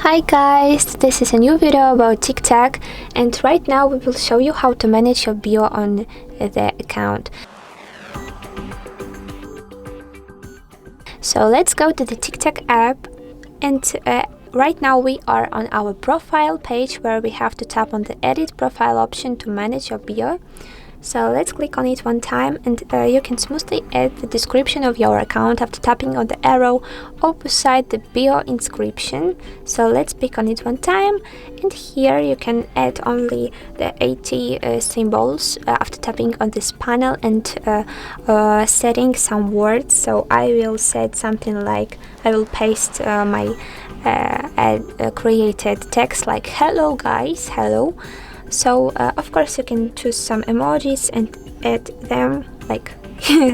Hi guys, this is a new video about TikTok, and right now we will show you how to manage your bio on the account. So let's go to the TikTok app, and right now we are on our profile page where we have to tap on the edit profile option to manage your bio. So let's click on it one time, and you can smoothly add the description of your account after tapping on the arrow opposite the bio inscription. So let's pick on it one time, and here you can add only the 80 symbols after tapping on this panel and setting some words. So I will set something like, I will paste my created text like hello guys, hello. So of course you can choose some emojis and add them like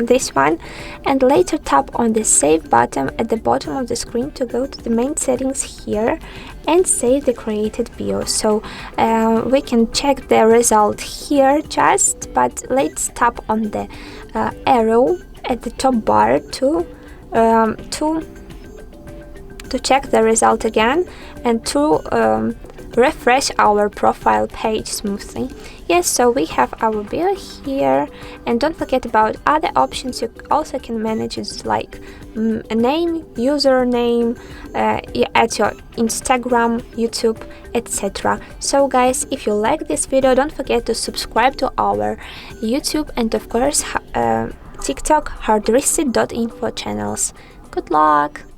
this one, and later tap on the save button at the bottom of the screen to go to the main settings here and save the created bio. So we can check the result here but let's tap on the arrow at the top bar to check the result again and to refresh our profile page smoothly. Yes, so we have our bio here, and don't forget about other options you also can manage. It's like a name, username, you add your Instagram, YouTube, etc. So guys, if you like this video, don't forget to subscribe to our YouTube and of course TikTok HardReset.Info channels. Good luck!